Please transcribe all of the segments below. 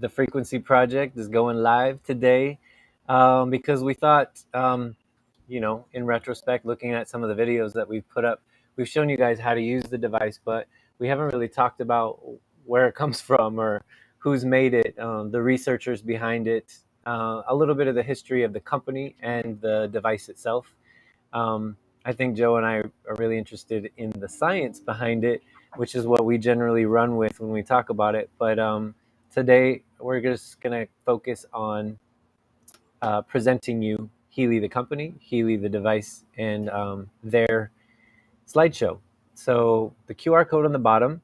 the Frequency Project is going live today because we thought, in retrospect, looking at some of the videos that we've put up, we've shown you guys how to use the device, but we haven't really talked about where it comes from or who's made it, the researchers behind it, a little bit of the history of the company and the device itself. I think Joe and I are really interested in the science behind it, which is what we generally run with when we talk about it. But today we're just going to focus on presenting you Healy the company, Healy the device, and their slideshow. So the QR code on the bottom,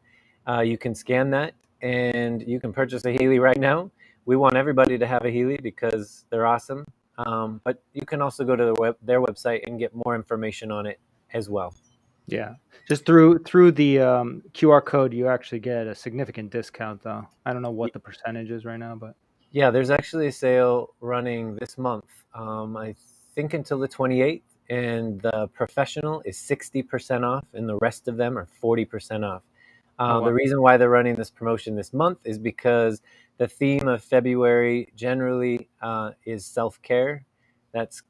you can scan that and you can purchase a Healy right now. We want everybody to have a Healy because they're awesome. But you can also go to their website and get more information on it as well. Yeah, just through the QR code, you actually get a significant discount, though. I don't know what the percentage is right now, but yeah, there's actually a sale running this month. I think until the 28th, and the professional is 60% off, and the rest of them are 40% off. wow. The reason why they're running this promotion this month is because the theme of February generally is self-care. That's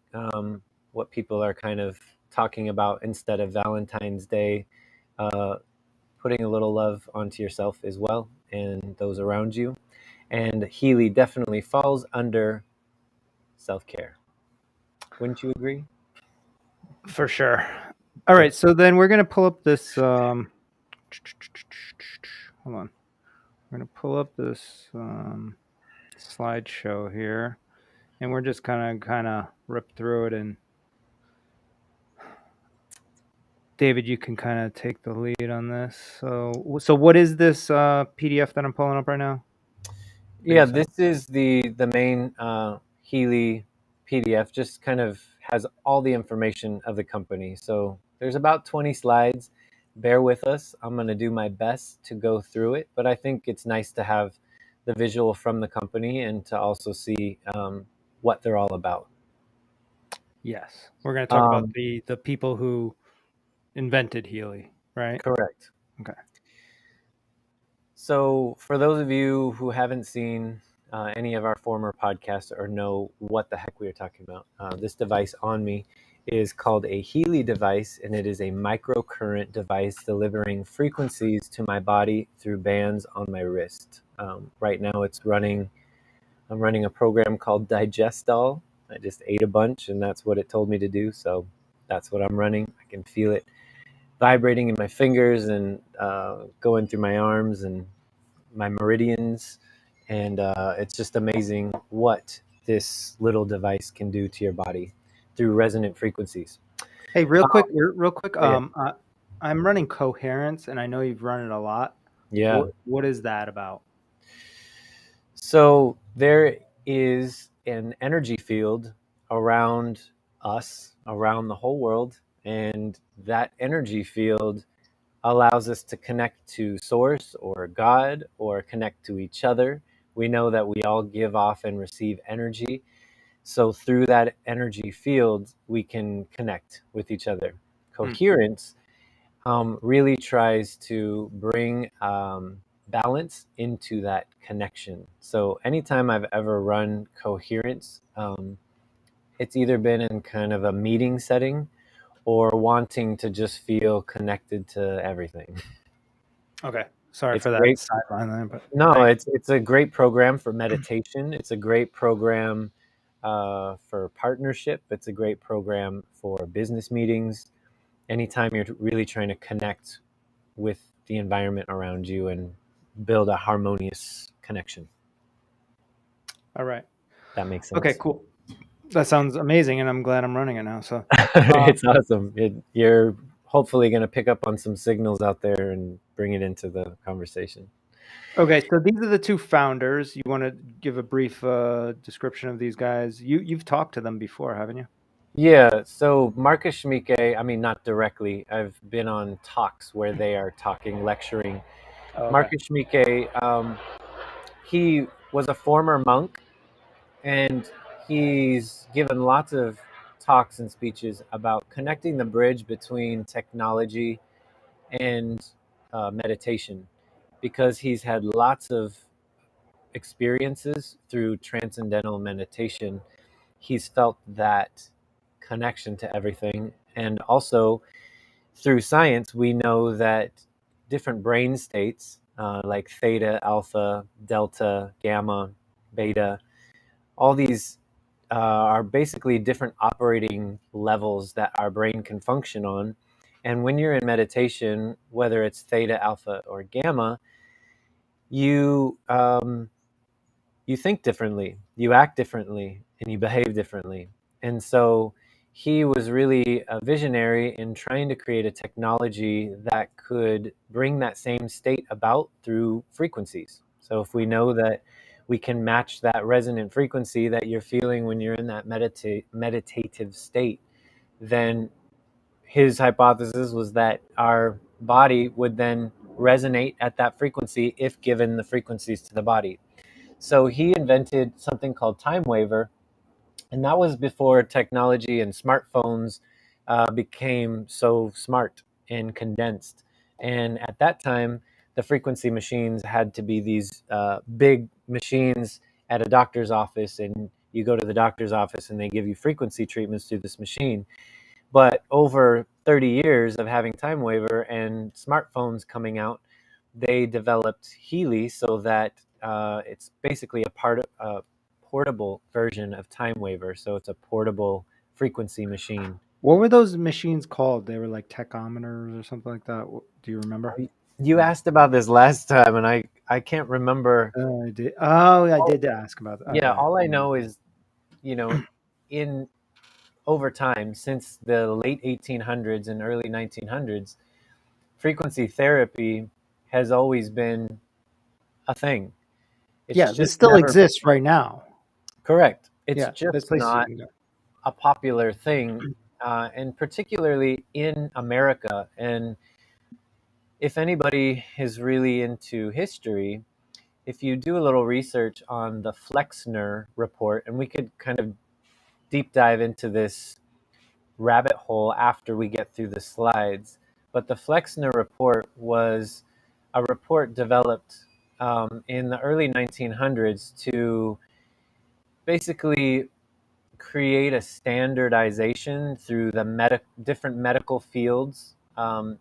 what people are kind of talking about instead of Valentine's Day. Putting a little love onto yourself as well and those around you. And Healy definitely falls under self-care. Wouldn't you agree? For sure. All right, so then we're going to pull up this hold on. We're going to pull up this slideshow here, and we're just kind of rip through it. And David, you can kind of take the lead on this. So what is this PDF that I'm pulling up right now? Yeah, this is the main Healy PDF. Just kind of has all the information of the company. So there's about 20 slides. Bear with us. I'm going to do my best to go through it, but I think it's nice to have the visual from the company and to also see what they're all about. Yes, we're going to talk about the people who invented Healy, right? Correct. Okay. So for those of you who haven't seen any of our former podcasts or know what the heck we are talking about, this device on me is called a Healy device, and it is a microcurrent device delivering frequencies to my body through bands on my wrist. Right now I'm running a program called Digestol. I just ate a bunch and that's what it told me to do. So that's what I'm running. I can feel it vibrating in my fingers and going through my arms and my meridians. And it's just amazing what this little device can do to your body through resonant frequencies. Hey, real quick. Yeah. I'm running Coherence, and I know you've run it a lot. Yeah. What is that about? So there is an energy field around us, around the whole world, and that energy field allows us to connect to source or God or connect to each other. We know that we all give off and receive energy. So through that energy field, we can connect with each other. Coherence really tries to bring balance into that connection. So anytime I've ever run Coherence, it's either been in kind of a meeting setting or wanting to just feel connected to everything. Okay. Sorry It's for that great. sideline there, but No, it's a great program for meditation. It's a great program for partnership. It's a great program for business meetings. Anytime you're really trying to connect with the environment around you and build a harmonious connection. all right. That makes sense. Okay, cool. That sounds amazing, and I'm glad I'm running it now. So It's awesome. You're hopefully going to pick up on some signals out there and bring it into the conversation. okay, so these are the two founders. You want to give a brief description of these guys? You've talked to them before, haven't you? Yeah, so Marcus Schmieke, I mean, not directly. I've been on talks where they are talking, lecturing. Oh, okay. Marcus Schmieke, he was a former monk, and he's given lots of talks and speeches about connecting the bridge between technology and meditation, because he's had lots of experiences through transcendental meditation, he's felt that connection to everything. And also through science, we know that different brain states, like theta, alpha, delta, gamma, beta, all these are basically different operating levels that our brain can function on. And when you're in meditation, whether it's theta, alpha, or gamma, you you think differently, you act differently, and you behave differently. And so he was really a visionary in trying to create a technology that could bring that same state about through frequencies. So if we know that we can match that resonant frequency that you're feeling when you're in that meditative state, then his hypothesis was that our body would then resonate at that frequency if given the frequencies to the body. So he invented something called time waver, and that was before technology and smartphones became so smart and condensed. And at that time, the frequency machines had to be these big machines at a doctor's office, and you go to the doctor's office and they give you frequency treatments through this machine. But over 30 years of having time waver and smartphones coming out, they developed Healy so that it's basically a portable version of time waver. So it's a portable frequency machine. What were those machines called? They were like tachometers or something like that. Do you remember? You asked about this last time, and I can't remember. Oh, I did. Oh, I All, did ask about that. yeah, Okay. all I know is, you know, in over time, since the late 1800s and early 1900s, frequency therapy has always been a thing. It's Yeah, this just still never exists right now. correct. It's Yeah, there's just places you not can go. a popular thing, and particularly in America. And if anybody is really into history, if you do a little research on the Flexner report, and we could kind of deep dive into this rabbit hole after we get through the slides, but the Flexner report was a report developed in the early 1900s to basically create a standardization through the different medical fields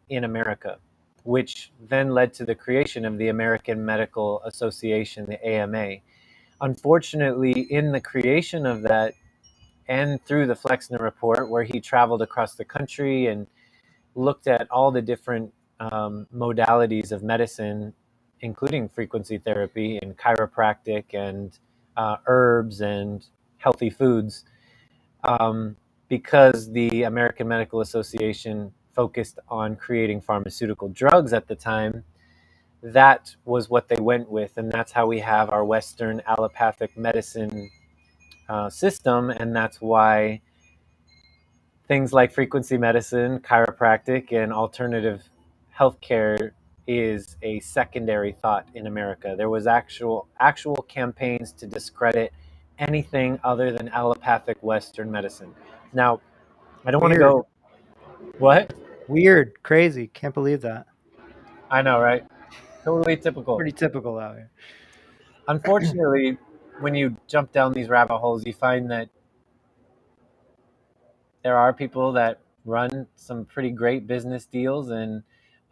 in America, which then led to the creation of the American Medical Association, the AMA. Unfortunately, in the creation of that and through the Flexner report, where he traveled across the country and looked at all the different modalities of medicine, including frequency therapy and chiropractic and herbs and healthy foods, um, because the American Medical Association focused on creating pharmaceutical drugs at the time. That was what they went with, and that's how we have our Western allopathic medicine system, and that's why things like frequency medicine, chiropractic, and alternative healthcare is a secondary thought in America. There was actual campaigns to discredit anything other than allopathic Western medicine. Now, I don't want to Weird. go. What? Weird. Crazy. Can't believe that. I know, right? Totally typical. Pretty typical out here. Unfortunately, when you jump down these rabbit holes, you find that there are people that run some pretty great business deals, and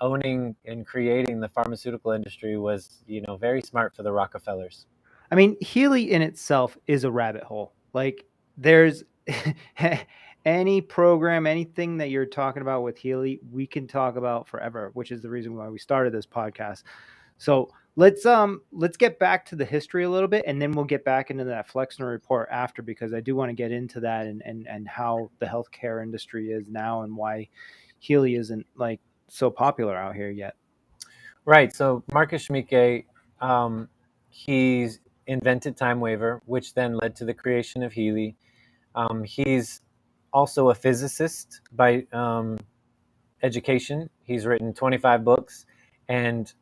owning and creating the pharmaceutical industry was, very smart for the Rockefellers. I mean, Healy in itself is a rabbit hole. Like, there's any program, anything that you're talking about with Healy, we can talk about forever, which is the reason why we started this podcast. So let's get back to the history a little bit, and then we'll get back into that Flexner report after, because I do want to get into that and how the healthcare industry is now and why Healy isn't like so popular out here yet. Right. So Marcus Schmieke, um, he's invented time waver, which then led to the creation of Healy. He's also a physicist by education. He's written 25 books, and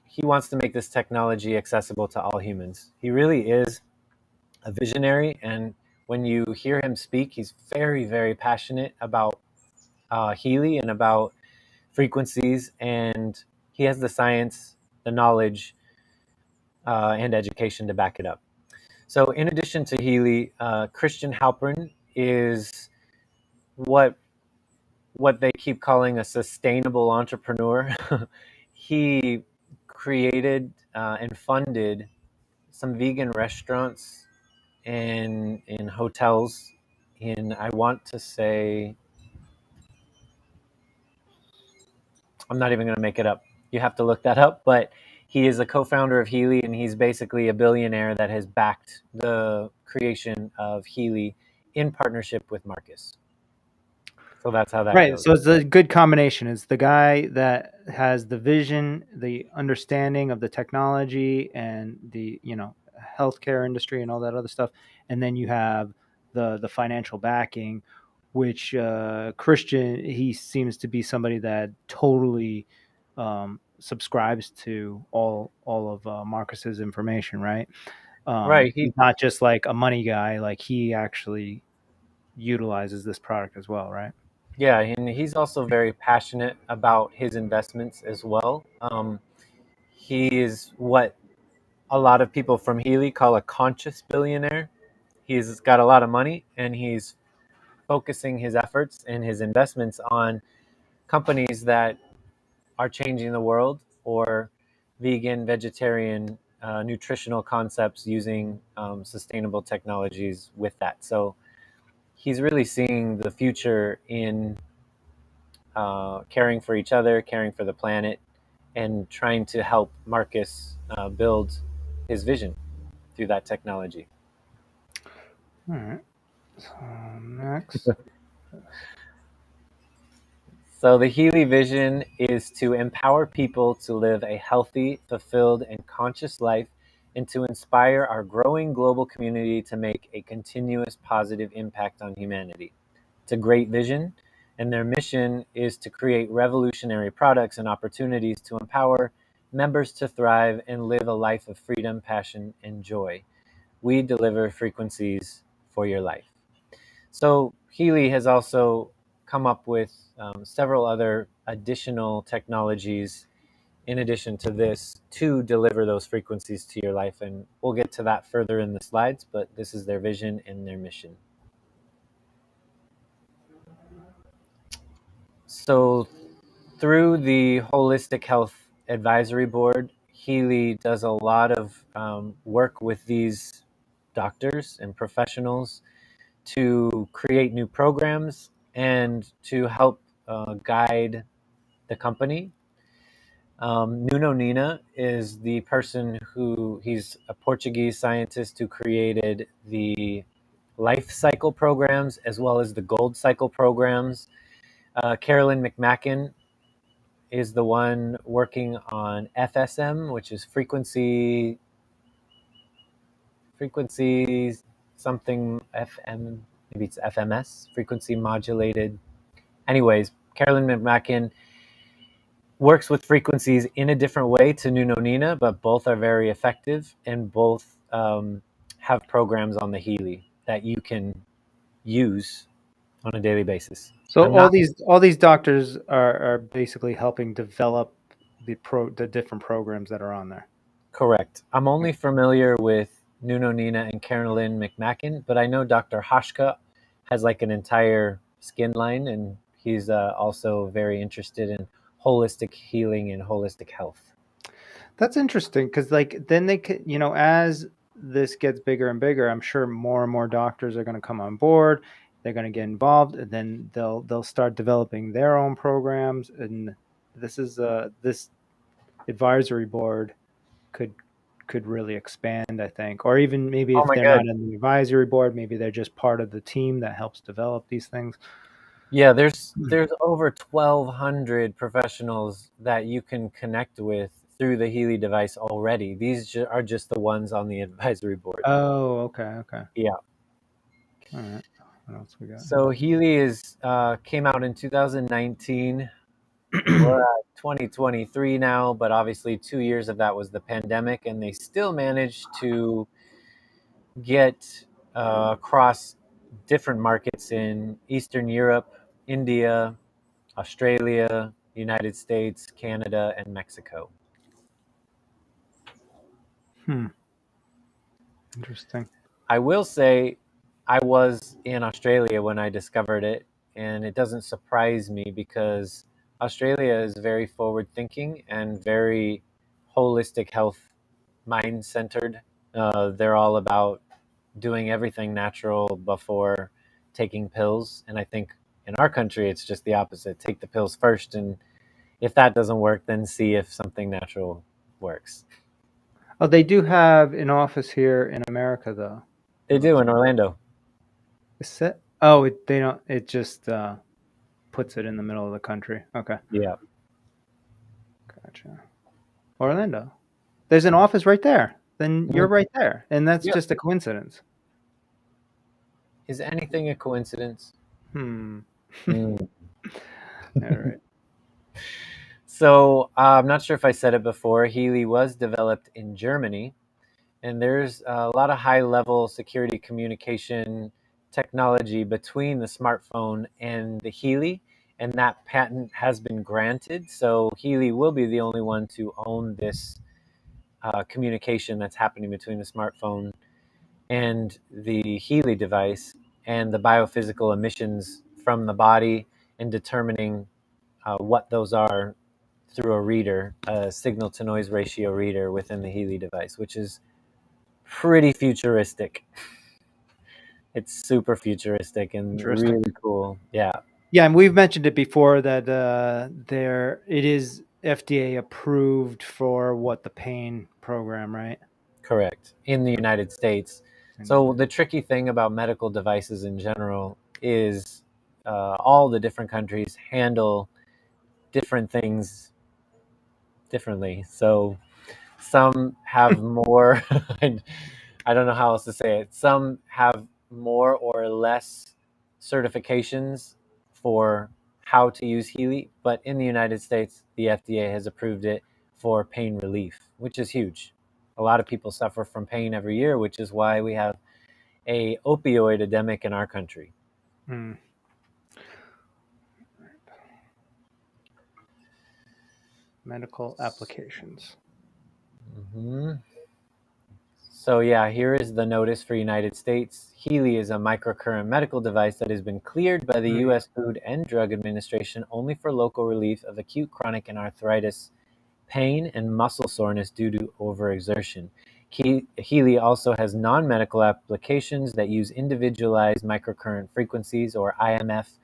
he wants to make this technology accessible to all humans. He really is a visionary, and when you hear him speak, he's very, very passionate about Healy and about frequencies, and he has the science, the knowledge, and education to back it up. So, in addition to Healy, Christian Halpern is what they keep calling a sustainable entrepreneur. He created and funded some vegan restaurants and in hotels in, I want to say, I'm not even going to make it up. You have to look that up. But he is a co-founder of Healy, and he's basically a billionaire that has backed the creation of Healy in partnership with Marcus. So that's how that Right. goes. So it's a good combination. It's the guy that has the vision, the understanding of the technology and the, healthcare industry and all that other stuff. And then you have the financial backing, which Christian, he seems to be somebody that totally subscribes to all of Marcus's information, right? Right. He's not just like a money guy, like he actually utilizes this product as well, right? Yeah, and he's also very passionate about his investments as well. He is what a lot of people from Healy call a conscious billionaire. He's got a lot of money, and he's focusing his efforts and his investments on companies that are changing the world, or vegan, vegetarian, nutritional concepts using sustainable technologies with that. So he's really seeing the future in caring for each other, caring for the planet, and trying to help Marcus build his vision through that technology. All right. So next. So, the Healy vision is to empower people to live a healthy, fulfilled, and conscious life, and to inspire our growing global community to make a continuous positive impact on humanity. It's a great vision, and their mission is to create revolutionary products and opportunities to empower members to thrive and live a life of freedom, passion, and joy. We deliver frequencies for your life. So Healy has also come up with several other additional technologies in addition to this to deliver those frequencies to your life. And we'll get to that further in the slides, but this is their vision and their mission. So through the Holistic Health Advisory Board, Healy does a lot of work with these doctors and professionals to create new programs and to help guide the company. Nuno Nina is the person he's a Portuguese scientist who created the life cycle programs as well as the gold cycle programs. Carolyn McMacken is the one working on FSM, which is frequency something FM, maybe it's FMS, frequency modulated. Anyways, Carolyn McMacken works with frequencies in a different way to Nuno Nina, but both are very effective, and both have programs on the Healy that you can use on a daily basis. So I'm not all these doctors are basically helping develop the different programs that are on there. correct. I'm only familiar with Nuno Nina and Carolyn McMacken, but I know Dr. Hashka has like an entire skin line, and he's also very interested in holistic healing and holistic health. That's interesting because like then they could, as this gets bigger and bigger, I'm sure more and more doctors are going to come on board. They're going to get involved, and then they'll start developing their own programs. And this advisory board could really expand, I think. Or even maybe Oh if my they're God. not in the advisory board, maybe they're just part of the team that helps develop these things. Yeah, there's over 1,200 professionals that you can connect with through the Healy device already. Are just the ones on the advisory board. Oh, okay, okay. Yeah. All right. What else we got So Healy is came out in 2019. We're here? at 2023 now, but obviously 2 years of that was the pandemic, and they still managed to get across different markets in Eastern Europe, India, Australia, United States, Canada, and Mexico. Hmm. Interesting. I will say I was in Australia when I discovered it, and it doesn't surprise me because Australia is very forward thinking and very holistic health mind centered. They're all about doing everything natural before taking pills. And I think in our country, it's just the opposite: take the pills first. And if that doesn't work, then see if something natural works. Oh, they do have an office here in America, though. They do in Orlando. Is it? Oh, they don't. It just puts it in the middle of the country. Okay, Yeah. gotcha. Orlando. There's an office right there. Then you're Mhm. right there, and that's Yep. just a coincidence. Is anything a coincidence? Hmm. Mm. All right. So I'm not sure if I said it before. Healy was developed in Germany, and there's a lot of high level security communication technology between the smartphone and the Healy, and that patent has been granted. So Healy will be the only one to own this communication that's happening between the smartphone and the Healy device, and the biophysical emissions from the body, and determining what those are through a reader, a signal to noise ratio reader within the Healy device, which is pretty futuristic. It's super futuristic and Interesting. really cool. Yeah, Yeah, and we've mentioned it before that there it is FDA approved for what the pain program, right? correct. In the United States. In the So United. the tricky thing about medical devices in general is all the different countries handle different things differently. So some have more, I don't know how else to say it. Some have more or less certifications for how to use Healy, but in the United States, the FDA has approved it for pain relief, which is huge. A lot of people suffer from pain every year, which is why we have a opioid epidemic in our country. Mm, medical applications. Mhm. So yeah, here is the notice for United States. Healy is a microcurrent medical device that has been cleared by the Mm, U.S. Food and Drug Administration only for local relief of acute chronic and arthritis pain and muscle soreness due to overexertion. Healy also has non-medical applications that use individualized microcurrent frequencies, or IMF,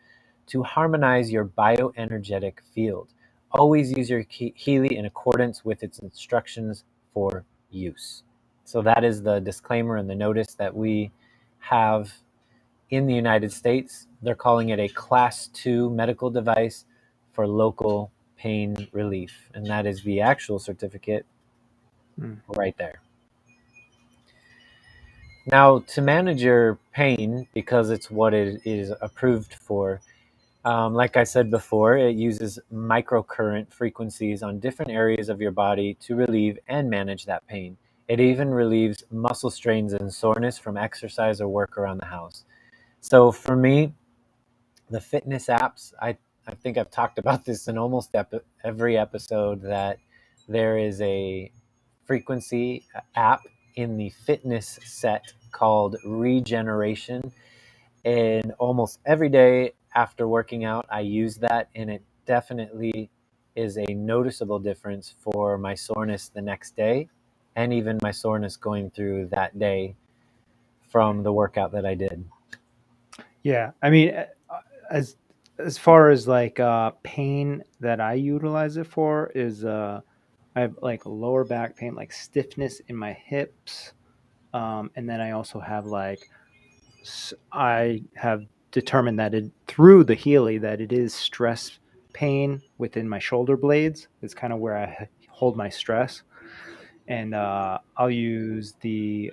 to harmonize your bioenergetic field. Always use your Healy in accordance with its instructions for use. So that is the disclaimer and the notice that we have in the United States. They're calling it a class 2 medical device for local pain relief. And that is the actual certificate mm. right there. Now, to manage your pain, because it's what it is approved for, like I said before, it uses microcurrent frequencies on different areas of your body to relieve and manage that pain. It even relieves muscle strains and soreness from exercise or work around the house. So for me, the fitness apps, I think I've talked about this in almost every episode, that there is a frequency app in the fitness set called Regeneration, and almost every day after working out I use that, and it definitely is a noticeable difference for my soreness the next day, and even my soreness going through that day from the workout that I did. Yeah, I mean, as as far as like pain that I utilize it for is I have like lower back pain, like stiffness in my hips, and then I also have like I have determined that it through the Healy that it is stress pain within my shoulder blades. Is kind of where I hold my stress, and I'll use the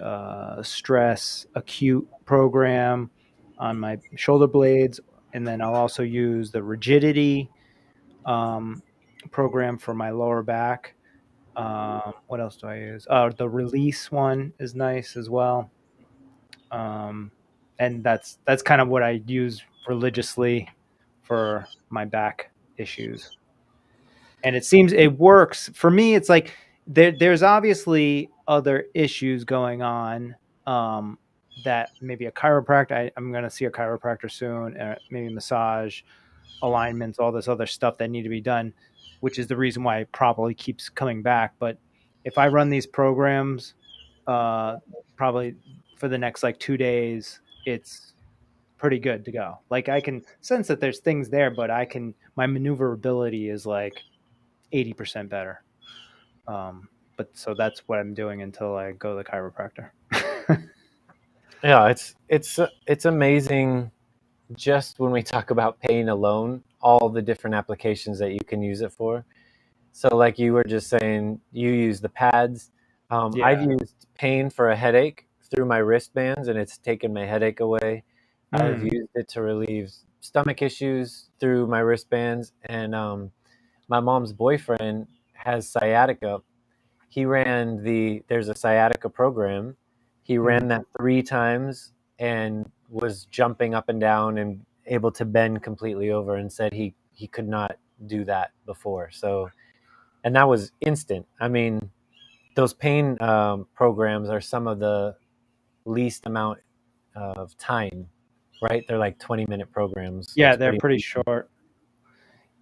stress acute program on my shoulder blades, and then I'll also use the rigidity um, program for my lower back. What else do I use? The release one is nice as well, um, and that's kind of what I use religiously for my back issues. And it seems it works for me. It's like there's obviously other issues going on, um, that maybe a chiropractor. I'm going to see a chiropractor soon. Maybe massage, alignments, all this other stuff that need to be done, which is the reason why it probably keeps coming back. But if I run these programs, uh, probably for the next like 2 days, it's pretty good to go. Like I can sense that there's things there, but my maneuverability is like 80% better. But so that's what I'm doing until I go to the chiropractor. Yeah, it's amazing just when we talk about pain alone, all the different applications that you can use it for. So, like you were just saying, you use the pads. I've Yeah. used pain for a headache through my wristbands, and it's taken my headache away. I've Mm, used it to relieve stomach issues through my wristbands, and my mom's boyfriend has sciatica. There's a sciatica program. He ran mm. that 3 times and was jumping up and down and able to bend completely over, and said he could not do that before. So, and that was instant. I mean, those pain programs are some of the least amount of time, right? They're like 20-minute programs, so Yeah, it's they're pretty pretty amazing. short.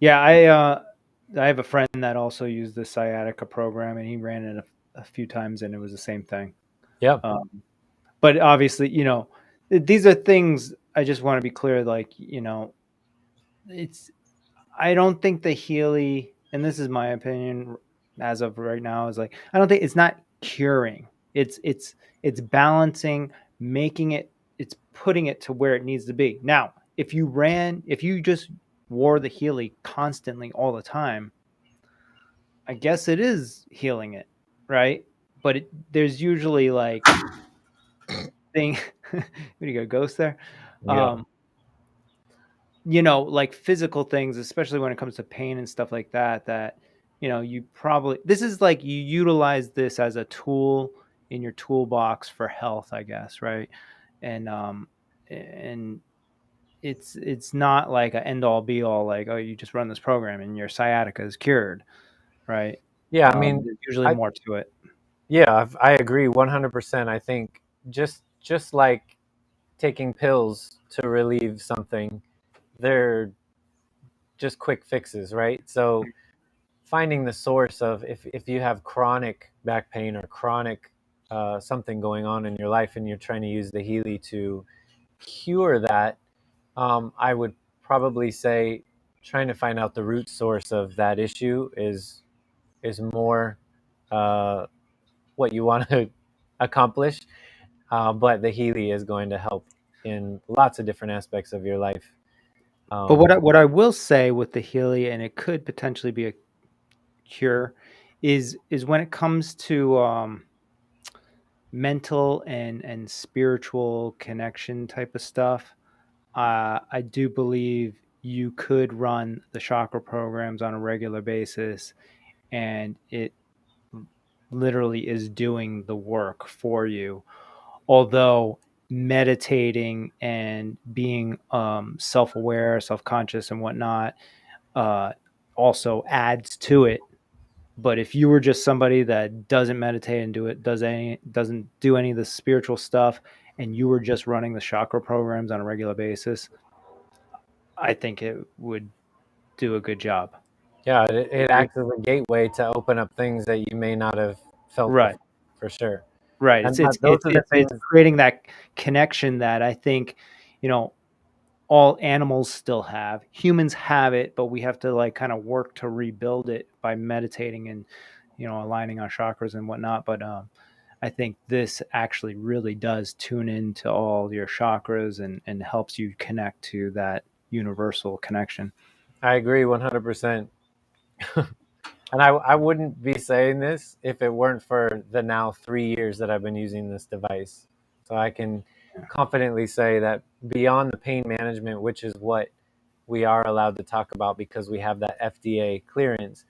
Yeah, I have a friend that also used the sciatica program, and he ran it a few times, and it was the same thing. Yeah, Um, but obviously, these are things I just want to be clear. Like, it's I don't think the Healy, and this is my opinion as of right now, is like I don't think it's not curing. It's balancing, making it, it's putting it to where it needs to be. Now, if you just wore the Healy constantly all the time, I guess it is healing it, right? But there's usually like thing. What do you got, ghost there? yeah, Um, like physical things, especially when it comes to pain and stuff like that, you probably, this is like you utilize this as a tool in your toolbox for health, I guess, right? And it's not like a end all be all, like, oh, you just run this program and your sciatica is cured, right? yeah. I mean, There's usually I more to it. yeah, I agree 100%. I think just like taking pills to relieve something, they're just quick fixes, right? So finding the source of, if you have chronic back pain or chronic something going on in your life, and you're trying to use the Healy to cure that, I would probably say trying to find out the root source of that issue is more uh, what you want to accomplish. But the Healy is going to help in lots of different aspects of your life. But Um, what I will say with the Healy, and it could potentially be a cure, is when it comes to mental and spiritual connection type of stuff. I do believe you could run the chakra programs on a regular basis, and it literally is doing the work for you. Although meditating and being self-aware, self-conscious, and whatnot uh, also adds to it. But if you were just somebody that doesn't meditate and doesn't do any of the spiritual stuff, and you were just running the chakra programs on a regular basis, I think it would do a good job. yeah, it Agree? acts as a gateway to open up things that you may not have felt Right, before, for sure. right. And those are the It's things. creating that connection that I think, you know all animals still have. Humans have it, but we have to like kind of work to rebuild it by meditating and aligning our chakras and whatnot. But I think this actually really does tune into all your chakras and helps you connect to that universal connection. I agree 100%. And I wouldn't be saying this if it weren't for the now 3 years that I've been using this device. So I can confidently say that beyond the pain management, which is what we are allowed to talk about because we have that FDA clearance,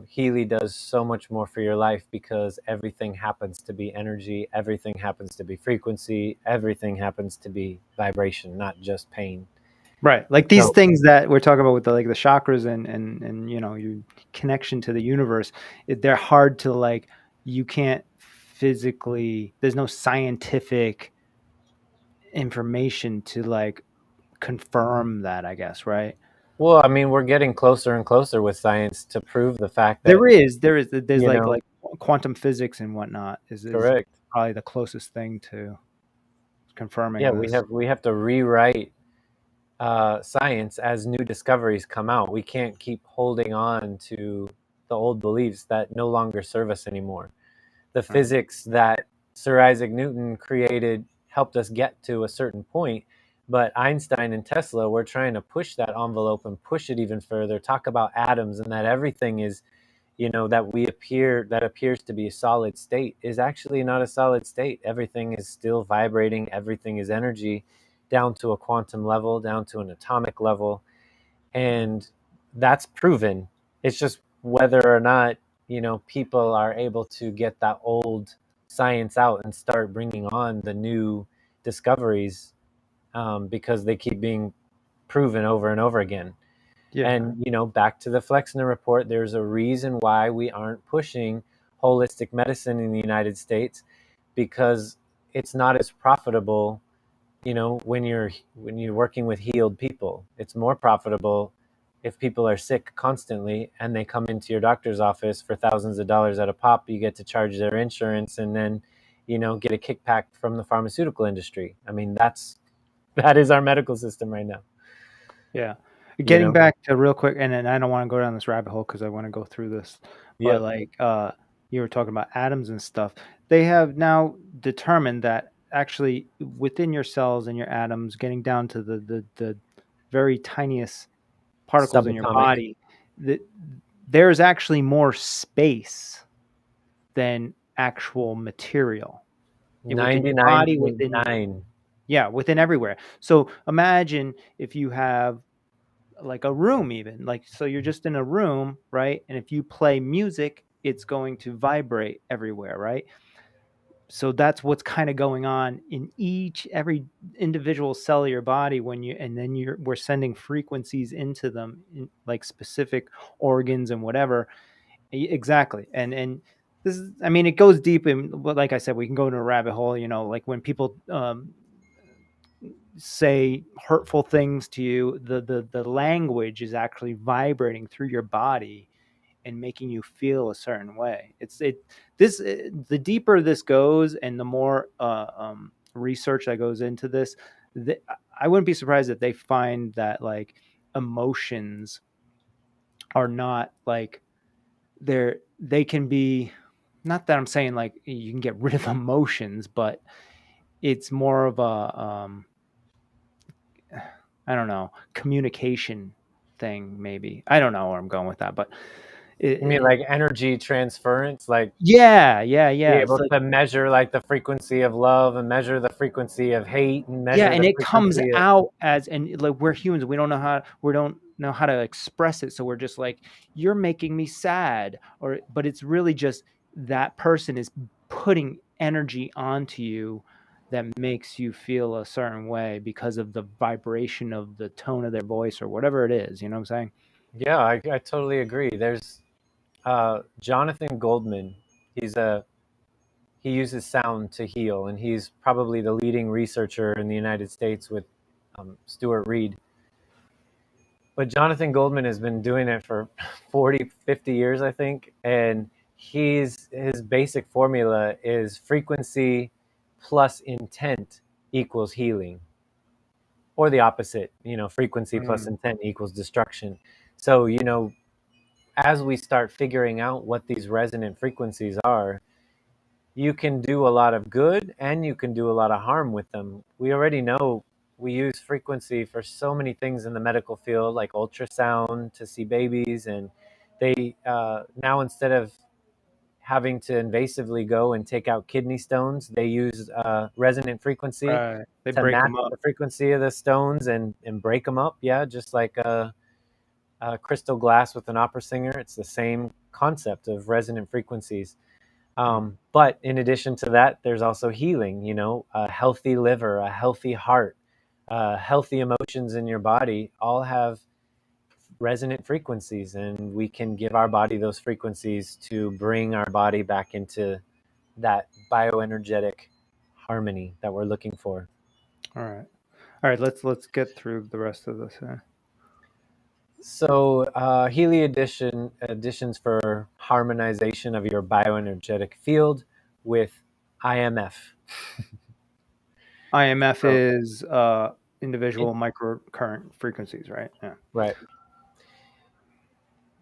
Healy does so much more for your life, because everything happens to be energy, everything happens to be frequency, everything happens to be vibration, not just pain. Right. Like these So, things that we're talking about with the like the chakras and you know, your connection to the universe, they're hard to like you can't physically there's no scientific information to like confirm that, I guess, right? well, I mean, we're getting closer and closer with science to prove the fact that, There's you know, like quantum physics and whatnot is correct. probably the closest thing to Yeah, confirming this. we have to rewrite science as new discoveries come out. We can't keep holding on to the old beliefs that no longer serve us anymore. The Right. physics that Sir Isaac Newton created helped us get to a certain point, but Einstein and Tesla were trying to push that envelope and push it even further, talk about atoms and that everything is, that that appears to be a solid state is actually not a solid state. Everything is still vibrating, everything is energy, down to a quantum level, down to an atomic level, and that's proven. It's just whether or not, people are able to get that old science out and start bringing on the new discoveries, because they keep being proven over and over again. Yeah. And, back to the Flexner report, there's a reason why we aren't pushing holistic medicine in the United States, because it's not as profitable, when you're working with healed people. It's more profitable if people are sick constantly and they come into your doctor's office for thousands of dollars at a pop. You get to charge their insurance and then, get a kickback from the pharmaceutical industry. I mean, that is our medical system right now, Yeah. you Getting know. back to real quick, and then I don't want to go down this rabbit hole because I want to go through this, but Yep. like you were talking about atoms and stuff. They have now determined that actually within your cells and your atoms, getting down to the very tiniest particles in your Subatomic. body, that there's actually more space than actual material within your body, within 99.9. yeah, within everywhere. So imagine if you have like a room even like so you're just in a room, right? And if you play music, it's going to vibrate everywhere, right? So that's what's kind of going on in every individual cell of your body when you and then we're sending frequencies into them in like specific organs and whatever. Exactly. And this is, I mean, it goes deep in, but like I said, we can go into a rabbit hole, you know, like when people say hurtful things to you, the language is actually vibrating through your body and making you feel a certain way. The deeper this goes and the more research that goes into this, I wouldn't be surprised if they find that like emotions are not like they can be, not that I'm saying like you can get rid of emotions, but it's more of a I don't know, communication thing maybe. I don't know where I'm going with that, but I mean, like energy transference, like yeah, be yeah. It's able like to measure like the frequency of love and measure the frequency of hate and yeah, measure and the it comes frequency of, out as and like we're humans, we don't know how to express it, so we're just like you're making me sad or but it's really just that person is putting energy onto you that makes you feel a certain way because of the vibration of the tone of their voice or whatever it is, you know what I'm saying? yeah, I totally agree. There's Jonathan Goldman. He's a he uses sound to heal, and he's probably the leading researcher in the United States with Stuart Reed. But Jonathan Goldman has been doing it for 40, 50 years, I think. And his basic formula is frequency plus intent equals healing, or the opposite, frequency plus Mm, intent equals destruction. So, as we start figuring out what these resonant frequencies are, you can do a lot of good and you can do a lot of harm with them. We already know we use frequency for so many things in the medical field, like ultrasound to see babies. And they now, instead of having to invasively go and take out kidney stones, they use resonant frequency right. They to break match them up. the frequency of the stones and break them up. Yeah, just like crystal glass with an opera singer. It's the same concept of resonant frequencies. Mm, But in addition to that, there's also healing, a healthy liver, a healthy heart, healthy emotions in your body all have resonant frequencies, and we can give our body those frequencies to bring our body back into that bioenergetic harmony that we're looking for. All right. All right, let's get through the rest of this. So, Healy additions for harmonization of your bioenergetic field with IMF. IMF So, is individual microcurrent frequencies, right? Yeah. right.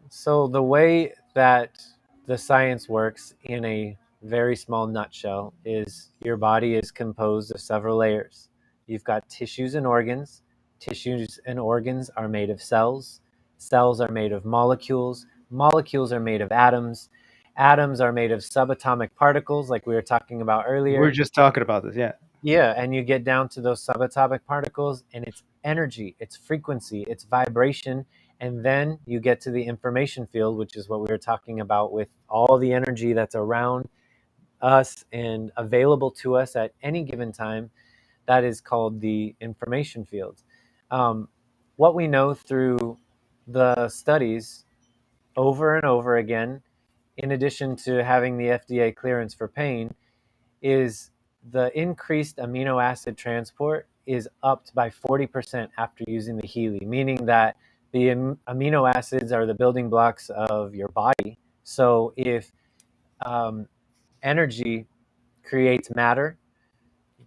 So, the way that the science works in a very small nutshell is your body is composed of several layers. You've got tissues and organs. Tissues and organs are made of cells. Cells are made of molecules. Molecules are made of atoms. Atoms are made of subatomic particles, like we were talking about We're earlier. just talking about this, yeah. Yeah, and you get down to those subatomic particles, and it's energy, it's frequency, it's vibration, and then you get to the information field, which is what we were talking about with all the energy that's around us and available to us at any given time. That is called the information field. Um, what we know through the studies over and over again, in addition to having the FDA clearance for pain, is the increased amino acid transport is upped by 40% after using the Healy, meaning that the amino acids are the building blocks of your body. So if um, energy creates matter,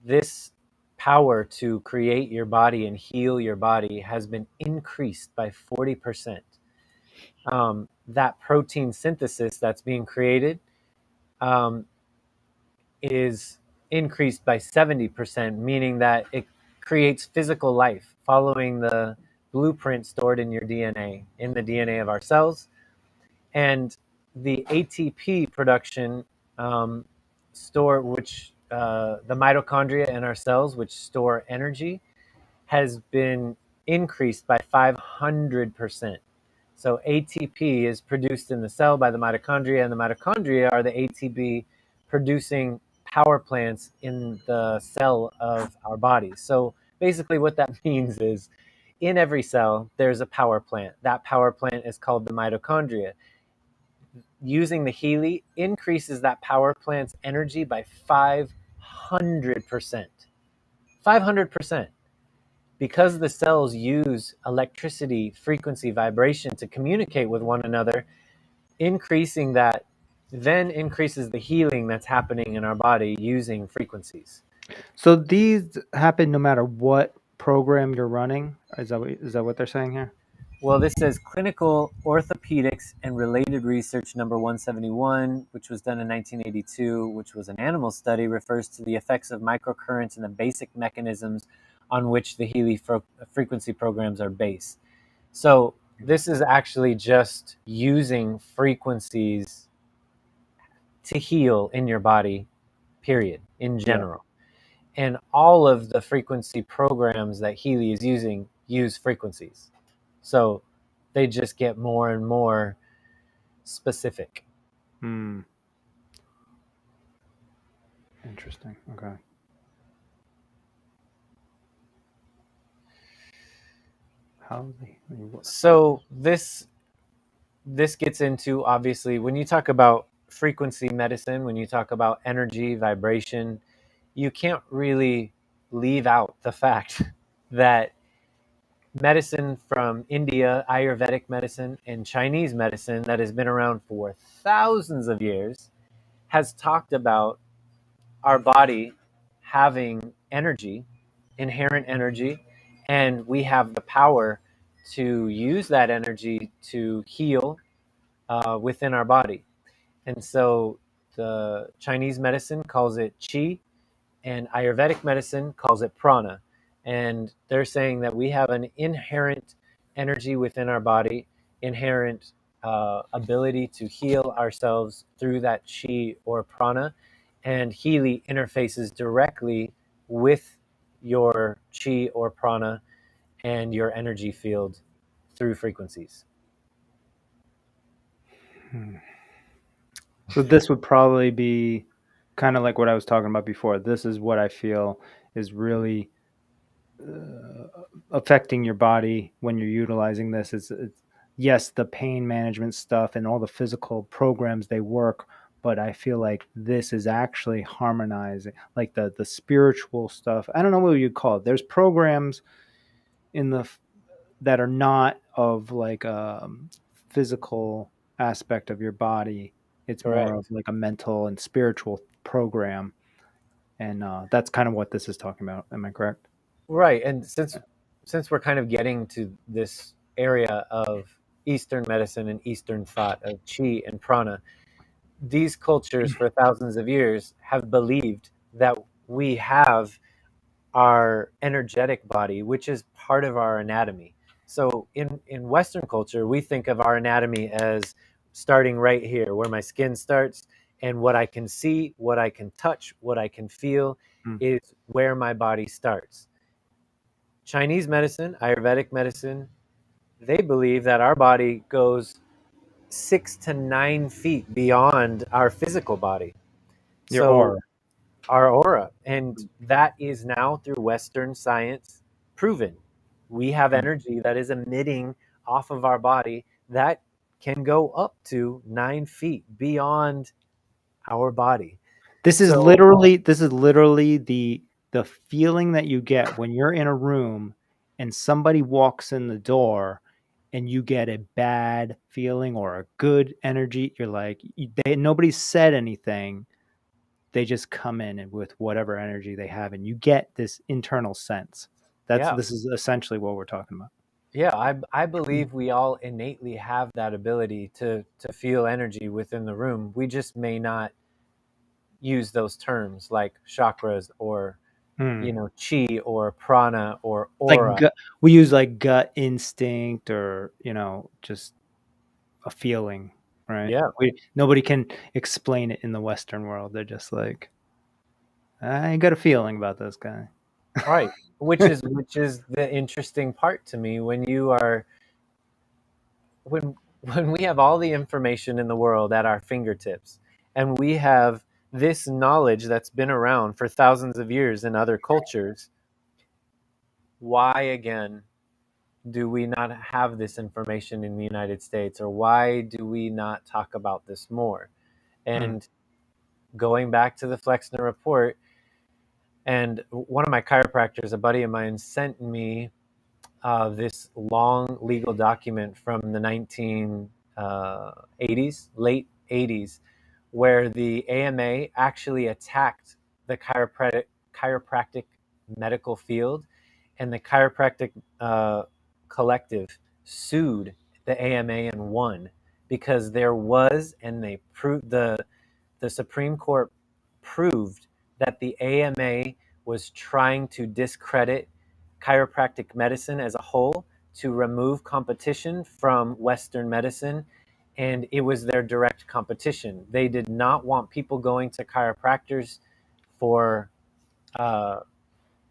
this power to create your body and heal your body has been increased by 40%. That protein synthesis that's being created um, is increased by 70%, meaning that it creates physical life following the blueprint stored in your DNA, in the DNA of our cells. And the ATP production which the mitochondria in our cells, which store energy, has been increased by 500%. So ATP is produced in the cell by the mitochondria, and the mitochondria are the ATP producing power plants in the cell of our bodies. So basically, what that means is in every cell, there's a power plant. That power plant is called the mitochondria. Using the Healy increases that power plant's energy by 500%. 500%. Because the cells use electricity, frequency, vibration to communicate with one another, increasing that then increases the healing that's happening in our body using frequencies. So these happen no matter what program you're running. Is that what they're saying here? Well, this says Clinical Orthopedics and Related Research number 171, which was done in 1982, which was an animal study, refers to the effects of microcurrents and the basic mechanisms on which the Healy frequency programs are based. So, this is actually just using frequencies to heal in your body, period, in Yeah. general. And all of the frequency programs that Healy is using use frequencies. So they just get more and more specific. Hmm. Interesting. Okay. How they work. So this gets into, obviously, when you talk about frequency medicine, when you talk about energy, vibration, you can't really leave out the fact that medicine from India, Ayurvedic medicine, and Chinese medicine that has been around for thousands of years has talked about our body having energy, inherent energy, and we have the power to use that energy to heal within our body. And so the Chinese medicine calls it qi, and Ayurvedic medicine calls it prana. And they're saying that we have an inherent energy within our body, inherent ability to heal ourselves through that chi or prana. And Healy interfaces directly with your chi or prana and your energy field through frequencies. Hmm. So this would probably be kind of like what I was talking about before. This is what I feel is really affecting your body when you're utilizing this. It's yes, the pain management stuff and all the physical programs they work, but I feel like this is actually harmonizing, like the spiritual stuff. I don't know what you'd call it. There's programs in the that are not of like a physical aspect of your body. It's more of Correct. like a mental and spiritual program, and that's kind of what this is talking about. Am I correct? Right. And since we're kind of getting to this area of Eastern medicine and Eastern thought of chi and prana, these cultures for thousands of years have believed that we have our energetic body, which is part of our anatomy. So in Western culture, we think of our anatomy as starting right here, where my skin starts, and what I can see, what I can touch, what I can feel Mm. is where my body starts. Chinese medicine, Ayurvedic medicine, they believe that our body goes 6 to 9 feet beyond our physical body. Your So aura. our aura. And that is now through Western science proven. We have Mm. energy that is emitting off of our body that can go up to 9 feet beyond our body. So, This is literally the feeling that you get when you're in a room and somebody walks in the door and you get a bad feeling or a good energy. You're like nobody said anything. They just come in and with whatever energy they have, and you get this internal sense. yeah, This is essentially what we're talking about. yeah, I believe we all innately have that ability to feel energy within the room. We just may not use those terms like chakras or Hmm. chi or prana or Like aura. we use like gut instinct or just a feeling, right? Yeah, Nobody can explain it in the Western world. They're just like, I got a feeling about this guy. right. Which is the interesting part to me when you are when when we have all the information in the world at our fingertips and we have this knowledge that's been around for thousands of years in other cultures, why again do we not have this information in the United States, or why do we not talk about this more? Hmm. And going back to the Flexner report, and one of my chiropractors, a buddy of mine, sent me this long legal document from the 1980s, late 80s, where the AMA actually attacked the chiropractic medical field, and the chiropractic uh, collective sued the AMA and won because there was, and they proved the Supreme Court proved that the AMA was trying to discredit chiropractic medicine as a whole to remove competition from Western medicine. And it was their direct competition. They did not want people going to chiropractors for uh,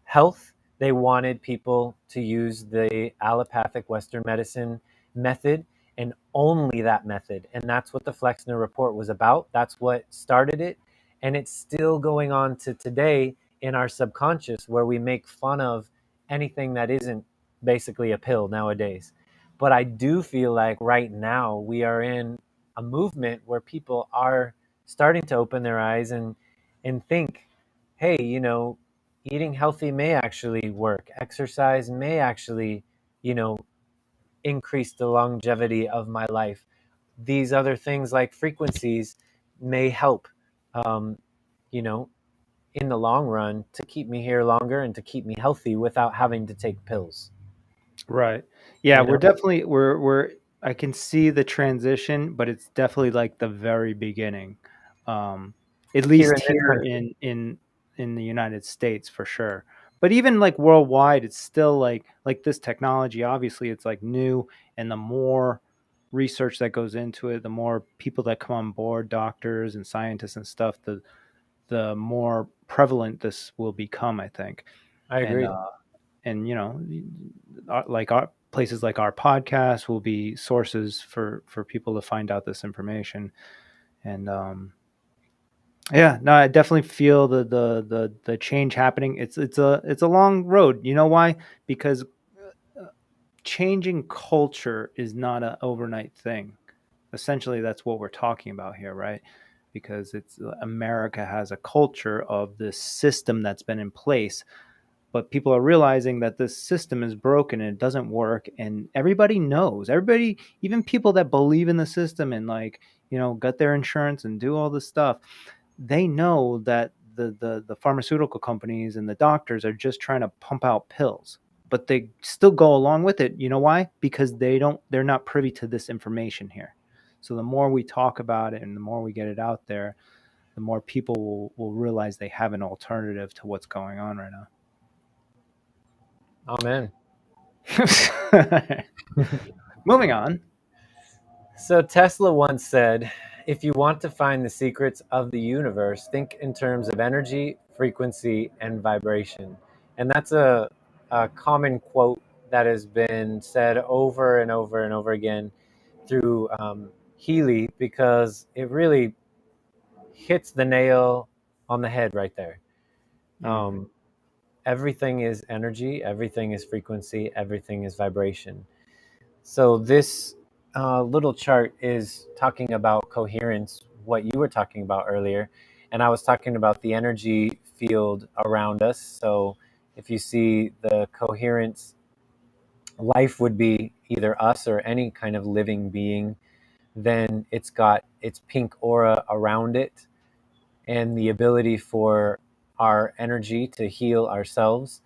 health. They wanted people to use the allopathic Western medicine method and only that method. And that's what the Flexner report was about. That's what started it. And it's still going on to today in our subconscious, where we make fun of anything that isn't basically a pill nowadays. But I do feel like right now we are in a movement where people are starting to open their eyes and think, hey, eating healthy may actually work. Exercise may actually, you know, increase the longevity of my life. These other things like frequencies may help, um, you know, in the long run to keep me here longer and to keep me healthy without having to take pills. Right. Yeah, You know, we're I can see the transition, but it's definitely like the very beginning. Um at here least in this here country, in the United States for sure. But even like worldwide, it's still like this technology, obviously it's like new, and the more research that goes into it, the more people that come on board, doctors and scientists and stuff, the more prevalent this will become, I think. I And agree. and like our places like our podcast will be sources for people to find out this information. And Yeah, no, I definitely feel the change happening. It's a long road. You know why? Because changing culture is not an overnight thing. Essentially, that's what we're talking about here, right? Because it's America has a culture of this system that's been in place, but people are realizing that this system is broken and it doesn't work, and everybody knows. Everybody, even people that believe in the system and like, got their insurance and do all this stuff, they know that the pharmaceutical companies and the doctors are just trying to pump out pills, but they still go along with it. You know why? Because they're not privy to this information here. So the more we talk about it and the more we get it out there, the more people will realize they have an alternative to what's going on right Amen. now. Moving on. So Tesla once said, if you want to find the secrets of the universe, think in terms of energy, frequency, and vibration. And that's a common quote that has been said over and over and over again through Healy, because it really hits the nail on the head right there. Mm. Um, Everything is energy, everything is frequency, everything is vibration. So this little chart is talking about coherence, what you were talking about earlier, and I was talking about the energy field around us. So if you see the coherence, life would be either us or any kind of living being. Then it's got its pink aura around it, and the ability for our energy to heal ourselves.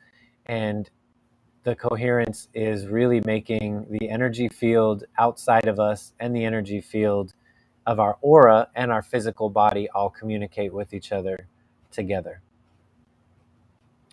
And the coherence is really making the energy field outside of us and the energy field of our aura and our physical body all communicate with each other together.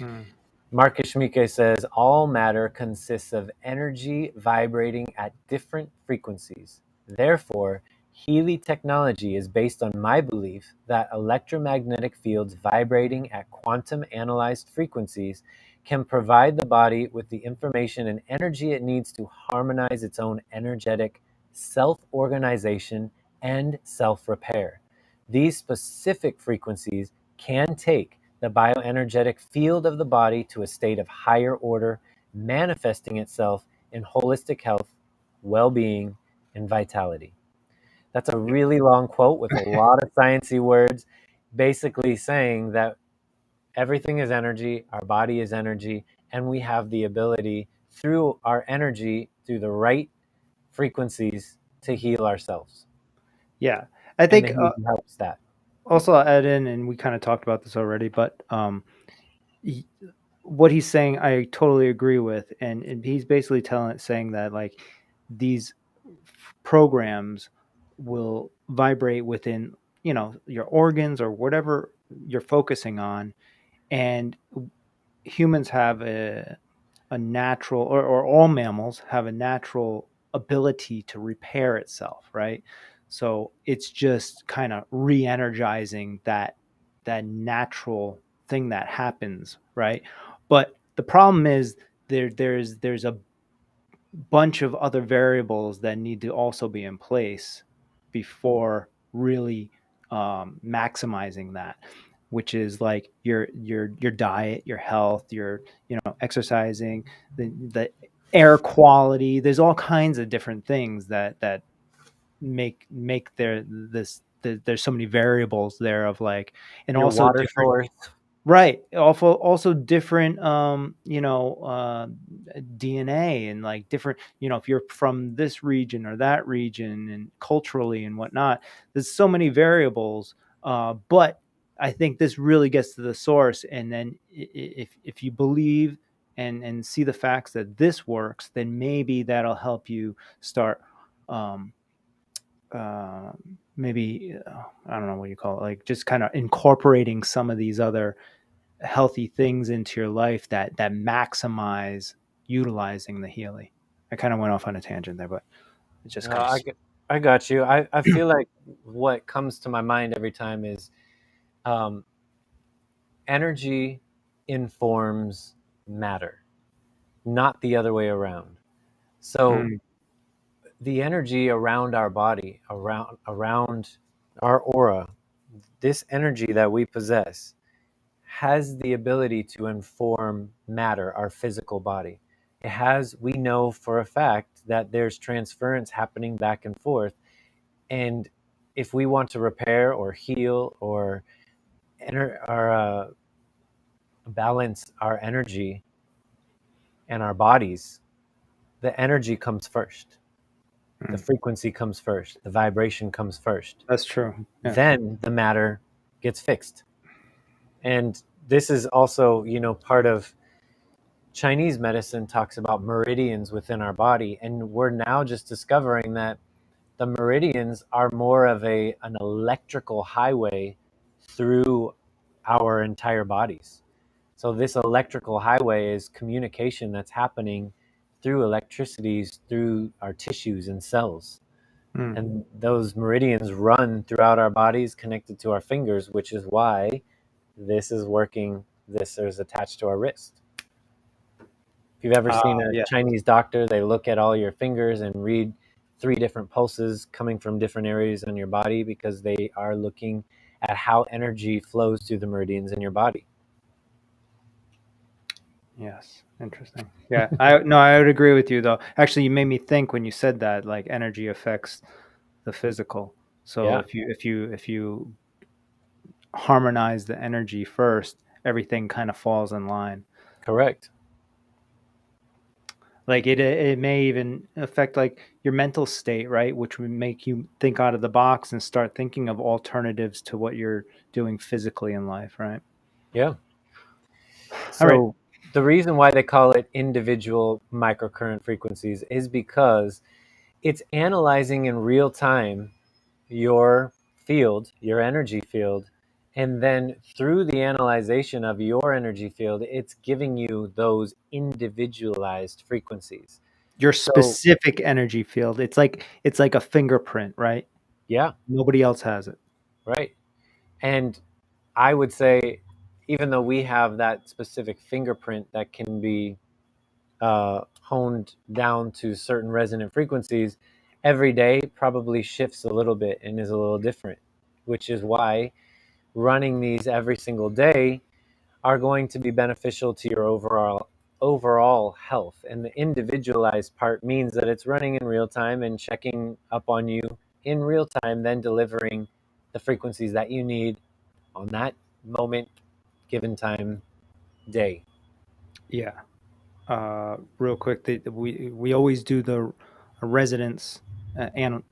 Mm. Marcus Schmike says all matter consists of energy vibrating at different frequencies. Therefore, Healy technology is based on my belief that electromagnetic fields vibrating at quantum analyzed frequencies can provide the body with the information and energy it needs to harmonize its own energetic self organization and self repair. These specific frequencies can take the bioenergetic field of the body to a state of higher order, manifesting itself in holistic health, well being, and vitality. That's a really long quote with a lot of sciencey words, basically saying that everything is energy, our body is energy, and we have the ability through our energy, through the right frequencies, to heal ourselves. Yeah, I And the think healing helps that. also I'll add in, and we kind of talked about this already, but he, what he's saying, I totally agree with, and he's basically saying that like these programs will vibrate within your organs or whatever you're focusing on, and humans have a natural, or all mammals have a natural ability to repair itself, right? So it's just kind of re-energizing that natural thing that happens, right? But the problem is there's a bunch of other variables that need to also be in place before really maximizing that, which is like your diet, your health, your exercising, the air quality. There's all kinds of different things that make there's so many variables there of like, and Your also water different. source, Right. Also different, DNA and like different, if you're from this region or that region and culturally and whatnot, there's so many variables. But I think this really gets to the source. And then if you believe and see the facts that this works, then maybe that'll help you start, um, uh, maybe, I don't know what you call it, like just kind of incorporating some of these other healthy things into your life that maximize utilizing the Healy. I kind of went off on a tangent there, but it just no, kind of I got you. I feel like what comes to my mind every time is um, energy informs matter, not the other way around. So mm, the energy around our body, around our aura, this energy that we possess has the ability to inform matter, our physical body. We know for a fact that there's transference happening back and forth. And if we want to repair or heal or balance our energy and our bodies, the energy comes first. The Mm. frequency comes first. The vibration comes first. That's true. Yeah. Then the matter gets fixed. And this is also, part of Chinese medicine talks about meridians within our body. And we're now just discovering that the meridians are more of an electrical highway through our entire bodies. So this electrical highway is communication that's happening through electricities through our tissues and cells. Mm. And those meridians run throughout our bodies connected to our fingers, which is why this is working. This is attached to our wrist. If you've ever seen a Yeah. Chinese doctor, they look at all your fingers and read 3 different pulses coming from different areas on your body because they are looking at how energy flows through the meridians in your body. Yes. Interesting. Yeah. I would agree with you though. Actually, you made me think when you said that, like energy affects the physical. So Yeah, if you harmonize the energy first, everything kind of falls in line. correct. Like it may even affect like your mental state, right? Which would make you think out of the box and start thinking of alternatives to what you're doing physically in life, right? Yeah. All right. So the reason why they call it individual microcurrent frequencies is because it's analyzing in real time your field, your energy field, and then through the analyzation of your energy field, it's giving you those individualized frequencies. Your So, specific energy field. It's like a fingerprint, right? yeah, Nobody else has it. right. And I would say, even though we have that specific fingerprint that can be honed down to certain resonant frequencies, every day probably shifts a little bit and is a little different, which is why running these every single day are going to be beneficial to your overall health. And the individualized part means that it's running in real time and checking up on you in real time, then delivering the frequencies that you need on that moment, given time, day. Yeah. Real quick, we always do the resonance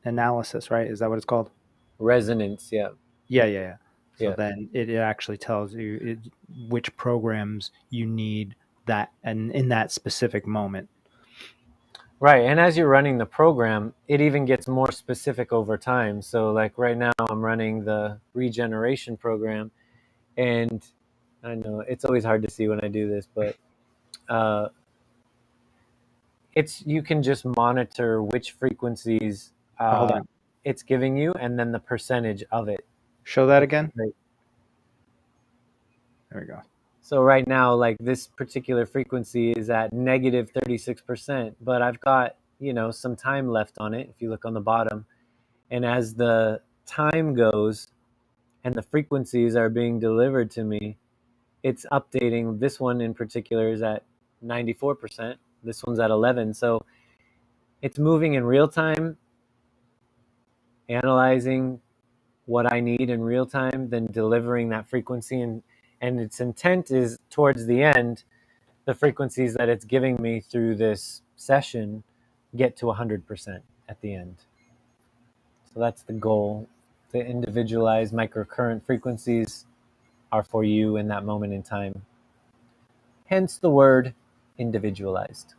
analysis, right? Is that what it's called? Resonance, yeah. Yeah, yeah, yeah. So Yeah. then it actually tells you which programs you need that and in that specific moment. Right. And as you're running the program, it even gets more specific over time. So, like right now, I'm running the regeneration program, and I know it's always hard to see when I do this, but uh, you can just monitor which frequencies Hold on. it's giving you, and then the percentage of it. Show that again. Right. There we go. So right now, like this particular frequency is at negative 36%, but I've got some time left on it. If you look on the bottom, and as the time goes and the frequencies are being delivered to me, it's updating. This one in particular is at 94%. This one's at 11. So it's moving in real time, analyzing what I need in real time, then delivering that frequency. And its intent is towards the end, the frequencies that it's giving me through this session get to 100% at the end. So that's the goal. The individualized microcurrent frequencies are for you in that moment in time. Hence the word individualized.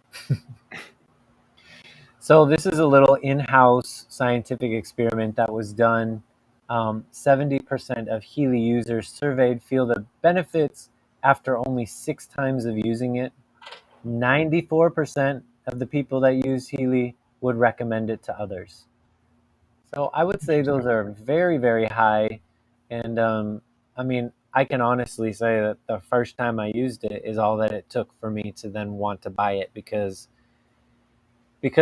So this is a little in-house scientific experiment that was done. 70% of Healy users surveyed feel the benefits after only 6 times of using it. 94% of the people that use Healy would recommend it to others. So I would say those Interesting. are very, very high. And I mean, I can honestly say that the first time I used it is all that it took for me to then want to buy it because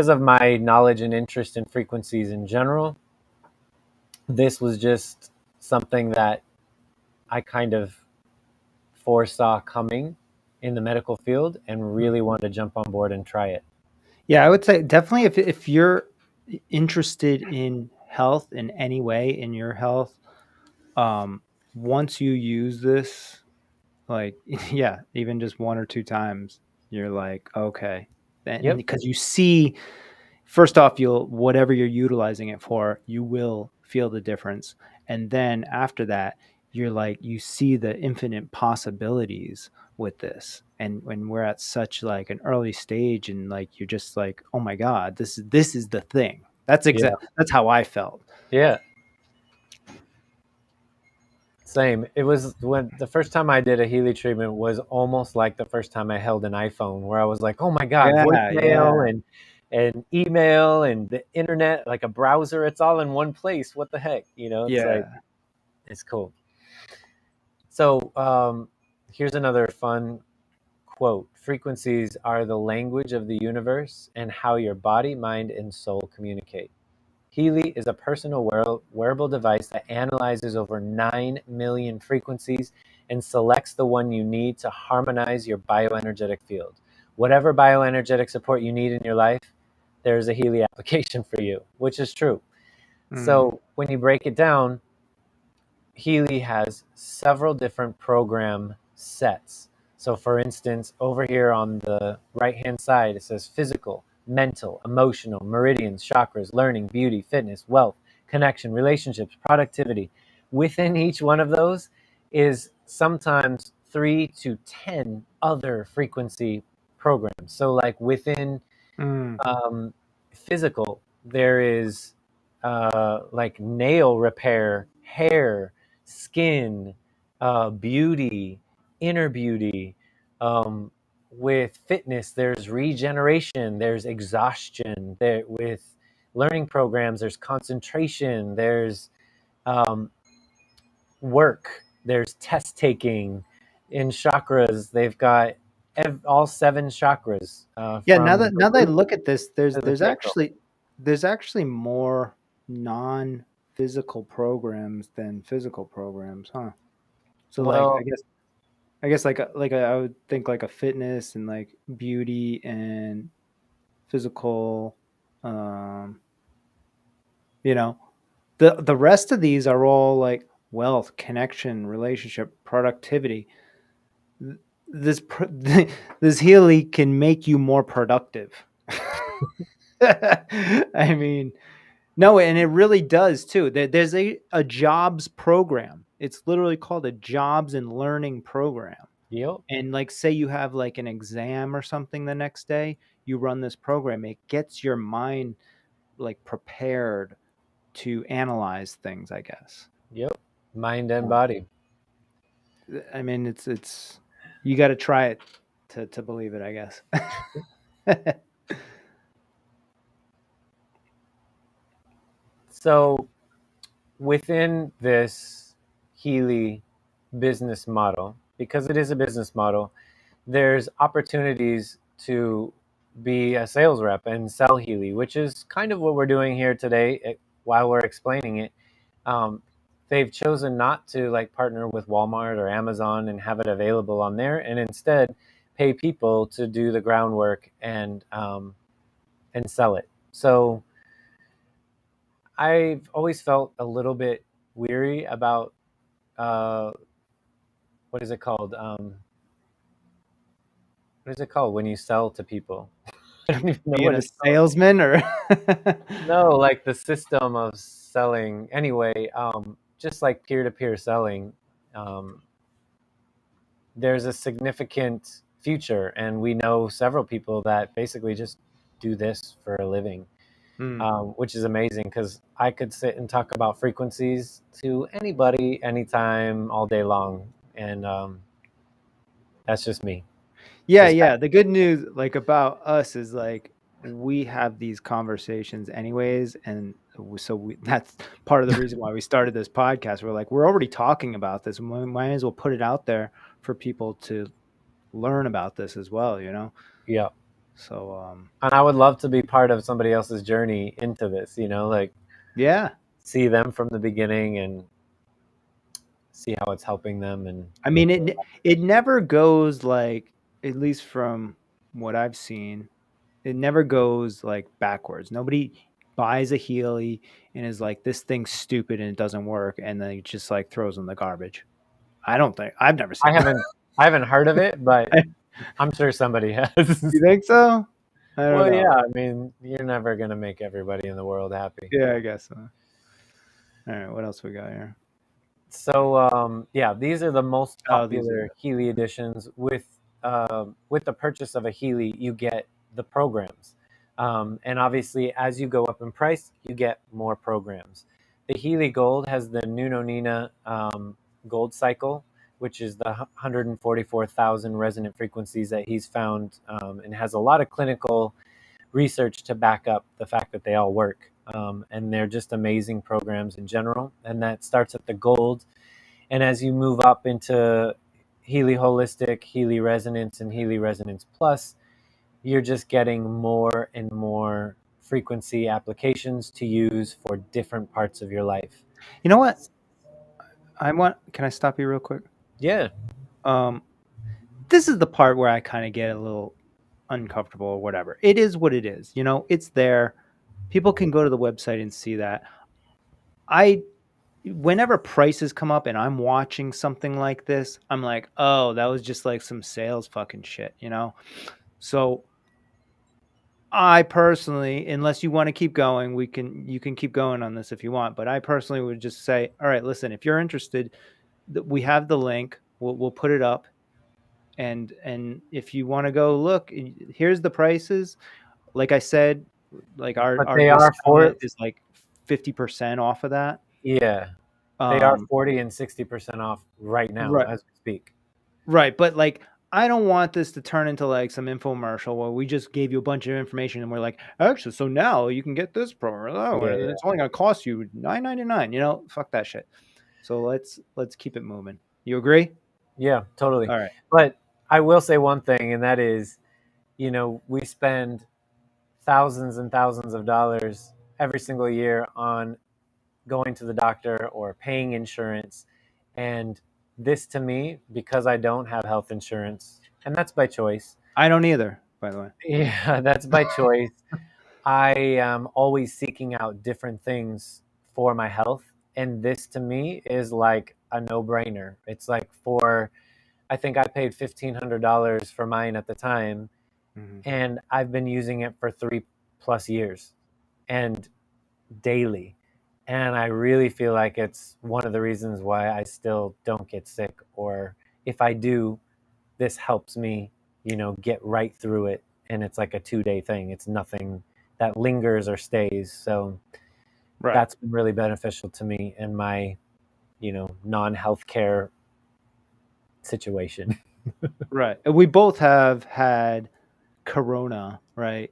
of my knowledge and interest in frequencies in general. This was just something that I kind of foresaw coming in the medical field and really wanted to jump on board and try it. Yeah, I would say definitely if you're interested in health in any way in your health, um, once you use this, like yeah, even just one or two times, you're like, okay. And Yep. because you see, first off, you'll whatever you're utilizing it for, you will feel the difference. And then after that, you're like you see the infinite possibilities with this. And when we're at such like an early stage and like you're just like, oh my God, this is the thing. Yeah. That's how I felt. Yeah. Same. It was when the first time I did a Healy treatment was almost like the first time I held an iPhone, where I was like, "Oh my God, Yeah, voicemail yeah, and email and the internet, like a browser, it's all in one place. What the heck?" It's like yeah. it's cool. So here's another fun quote: "Frequencies are the language of the universe and how your body, mind, and soul communicate." Healy is a personal wearable device that analyzes over 9 million frequencies and selects the one you need to harmonize your bioenergetic field. Whatever bioenergetic support you need in your life, there's a Healy application for you, which is true. Mm, So when you break it down, Healy has several different program sets. So, for instance, over here on the right hand side, it says physical, mental, emotional, meridians, chakras, learning, beauty, fitness, wealth, connection, relationships, productivity. Within each one of those is sometimes 3 to 10 other frequency programs. So, like within mm, um, physical, there is like nail repair, hair, skin, beauty, inner beauty. Um, with fitness, there's regeneration, there's exhaustion. There with learning programs, there's concentration, there's um, work, there's test taking. In chakras, they've got all 7 chakras yeah. from the Now that I root look at this, to the sacral. there's actually more non physical programs than physical programs, huh? So like Well, I guess like I would think like a fitness and like beauty and physical, um, you know, the rest of these are all like wealth, connection, relationship, productivity. This this Healy can make you more productive. I mean, no, and it really does too. There's a jobs program. It's literally called a jobs and learning program. yep, And like say you have like an exam or something the next day, you run this program. It gets your mind like prepared to analyze things, I guess. yep. Mind and Yeah. body. I mean, it's you got to try it to believe it, I guess. So within this Healy business model, because it is a business model, there's opportunities to be a sales rep and sell Healy, which is kind of what we're doing here today while we're explaining it. Um, they've chosen not to like partner with Walmart or Amazon and have it available on there, and instead pay people to do the groundwork and sell it. So I've always felt a little bit weary about uh, what is it called? What is it called when you sell to people? I don't even know Being what a it's called. salesman or No, like the system of selling. Anyway, just like peer-to-peer selling, um, there's a significant future, and we know several people that basically just do this for a living, Hmm. which is amazing because I could sit and talk about frequencies to anybody, anytime, all day long, and that's just me. Yeah, Just yeah. The good news, like about us, is like we have these conversations anyways, and that's part of the reason why we started this podcast. We're like, we're already talking about this. We might as well put it out there for people to learn about this as well. You know. yeah. So, And I would love to be part of somebody else's journey into this, like yeah, see them from the beginning and see how it's helping them. And I mean, it never goes like, at least from what I've seen, it never goes like backwards. Nobody buys a Healy and is like, this thing's stupid and it doesn't work, and then it just like throws in the garbage. I don't think I've never I seen that. haven't I haven't heard of it, but I'm sure somebody has. You think so? I don't Well, yeah, know. I mean, you're never gonna make everybody in the world happy. Yeah, I guess so. All right, what else we got here? So yeah, these are the most Oh, these popular are Healy editions. With the purchase of a Healy, you get the programs, and obviously, as you go up in price, you get more programs. The Healy Gold has the Nuno Nina Gold Cycle, which is the 144,000 resonant frequencies that he's found, and has a lot of clinical research to back up the fact that they all work. And they're just amazing programs in general. And that starts at the gold. And as you move up into Healy Holistic, Healy Resonance, and Healy Resonance Plus, you're just getting more and more frequency applications to use for different parts of your life. You know what? Can I stop you real quick? Yeah. Um, this is the part where I kind of get a little uncomfortable or whatever. It is what it is. It's there. People can go to the website and see that. I Whenever prices come up and I'm watching something like this, I'm like, "Oh, that was just like some sales fucking shit." So, I personally, unless you want to keep going, you can keep going on this if you want, but I personally would just say, "All right, listen, if you're interested, we have the link. We'll put it up, and if you want to go look, here's the prices. Like I said, like But our they are discount for, is like 50% off of that. yeah, they are Um, 40 and 60% off right now right, as we speak. right. But like, I don't want this to turn into like some infomercial where we just gave you a bunch of information and we're like, actually, so now you can get this program. Oh, Yeah, and it's only gonna cost you $9.99. Fuck that shit. So let's keep it moving. You agree? yeah, totally. All right. But I will say one thing, and that is, we spend thousands and thousands of dollars every single year on going to the doctor or paying insurance. And this to me, because I don't have health insurance, and that's by choice. I don't either, by the way. Yeah, that's by choice. I am always seeking out different things for my health. And this to me is like a no brainer. It's like I think I paid $1,500 for mine at the time, Mhm. and I've been using it for 3+ years and daily. And I really feel like it's one of the reasons why I still don't get sick. Or if I do, this helps me, get right through it. And it's like a 2-day thing. It's nothing that lingers or stays. So Right. that's been really beneficial to me in my, non-healthcare situation. Right. And we both have had corona, right?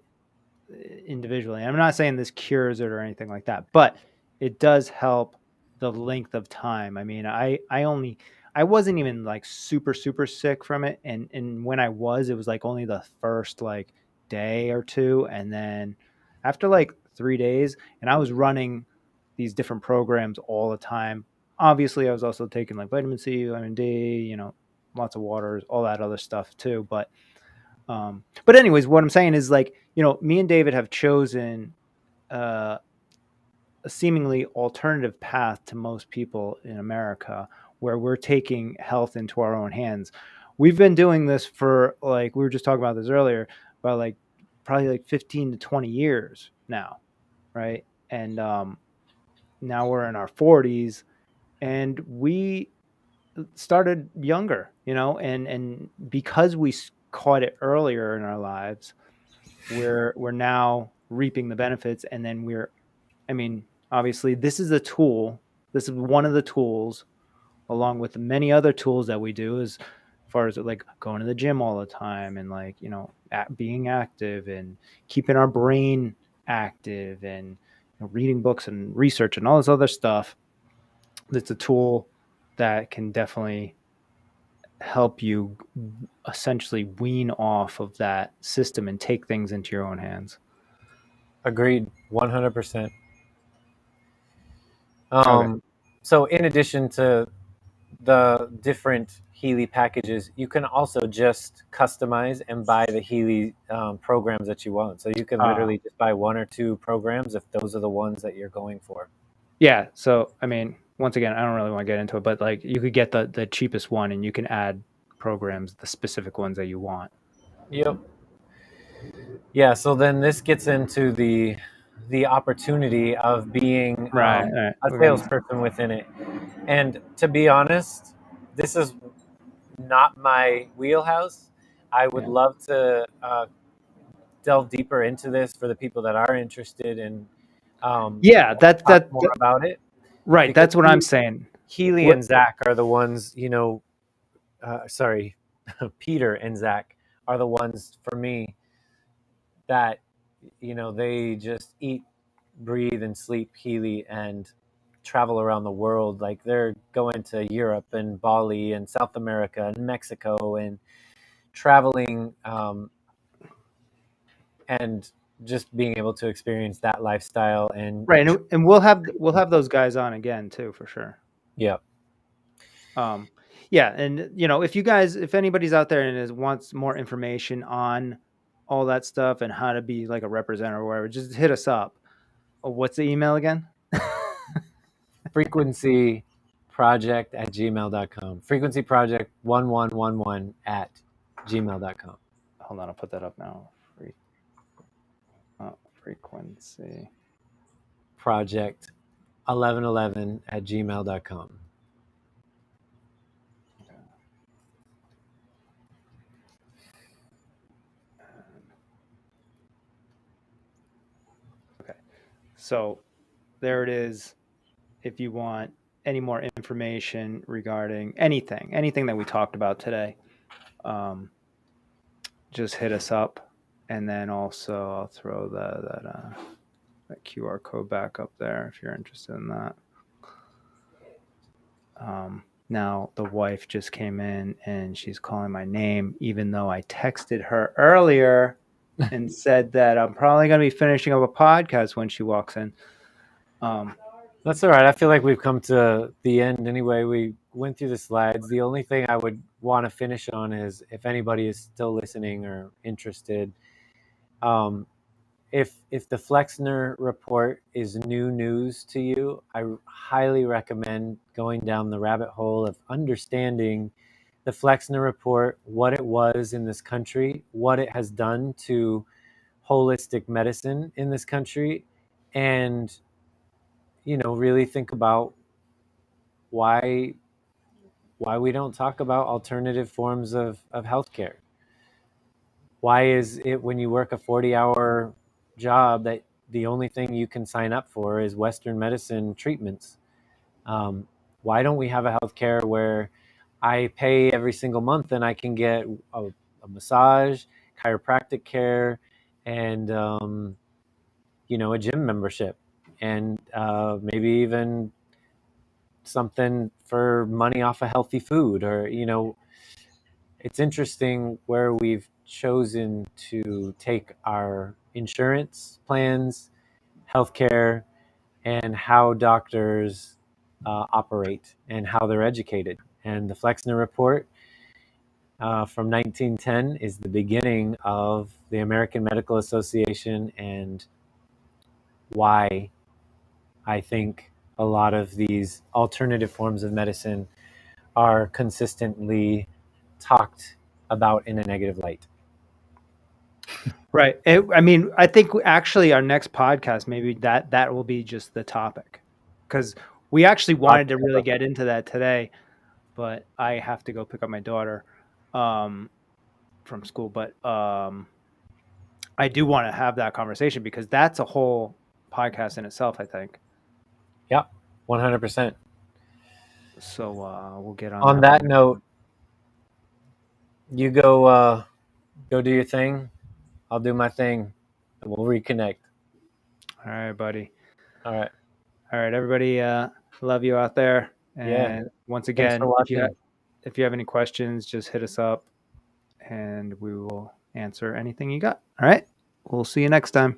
Individually. I'm not saying this cures it or anything like that, but it does help the length of time. I mean, I wasn't even like super sick from it, and when I was, it was like only the first like day or two, and then after like 3 days, and I was running these different programs all the time. Obviously, I was also taking like vitamin C, vitamin D, lots of waters, all that other stuff too, but anyways, what I'm saying is like, me and David have chosen uh, a seemingly alternative path to most people in America, where we're taking health into our own hands. We've been doing this for like we were just talking about this earlier, about like probably like 15 to 20 years now, right? And now we're in our 40s, and we started younger, and because we caught it earlier in our lives, we're now reaping the benefits, and then I mean, obviously this is a tool. This is one of the tools, along with the many other tools that we do, as far as like going to the gym all the time, and like, being active and keeping our brain active, and reading books and research and all this other stuff. That's a tool that can definitely help you essentially wean off of that system and take things into your own hands. Agreed, 100%. Okay. So in addition to the different Healy packages, you can also just customize and buy the Healy programs that you want. So you can literally just buy 1 or 2 programs if those are the ones that you're going for. Yeah. So, I mean, once again, I don't really want to get into it, but like you could get the cheapest one and you can add programs, the specific ones that you want. Yep. Yeah. So then this gets into the opportunity of being Right. Right. a We're gonna. salesperson within it. And to be honest, this is not my wheelhouse. I would Yeah. love to delve deeper into this for the people that are interested in Yeah. talk more about it, Right. because That's what I'm saying. Healy What? and Zach are the ones, sorry, Peter and Zach are the ones for me that, they just eat, breathe, and sleep Healy and travel around the world. Like they're going to Europe and Bali and South America and Mexico and traveling, and just being able to experience that lifestyle and Right. And we'll have those guys on again too, for sure. yeah. Um, yeah, and if anybody's out there and wants more information on all that stuff and how to be like a representative or whatever, just hit us up. Oh, what's the email again? frequencyproject@gmail.com. frequencyproject1111 at gmail.com. Hold on, I'll put that up now. Frequency. Project 1111 at gmail.com. Okay, so there it is. If you want any more information regarding anything that we talked about today, just hit us up, and then also I'll throw that QR code back up there if you're interested in that. Now the wife just came in and she's calling my name, even though I texted her earlier and said that I'm probably going to be finishing up a podcast when she walks in. That's all right. I feel like we've come to the end anyway. We went through the slides. The only thing I would want to finish on is if anybody is still listening or interested, if the Flexner report is new news to you, I highly recommend going down the rabbit hole of understanding the Flexner report, what it was in this country, what it has done to holistic medicine in this country, and really think about why we don't talk about alternative forms of healthcare. Why is it when you work a 40-hour job that the only thing you can sign up for is Western medicine treatments? Why don't we have a healthcare where I pay every single month and I can get a massage, chiropractic care, and a gym membership, and maybe even something for money off of healthy food, or it's interesting where we've chosen to take our insurance plans, healthcare, and how doctors operate and how they're educated. And the Flexner Report from 1910 is the beginning of the American Medical Association, and why I think a lot of these alternative forms of medicine are consistently talked about in a negative light. Right. I mean, I think actually our next podcast, maybe that will be just the topic, because we actually wanted to really get into that today, but I have to go pick up my daughter from school. But I do want to have that conversation because that's a whole podcast in itself, I think. Yep, 100%. So we'll get on On that that one. note, you go do your thing. I'll do my thing, and we'll reconnect. All right, buddy. All right. All right, everybody. Love you out there. Yeah. And once Thanks for again, watching. if you have any questions, just hit us up, and we will answer anything you got. All right. We'll see you next time.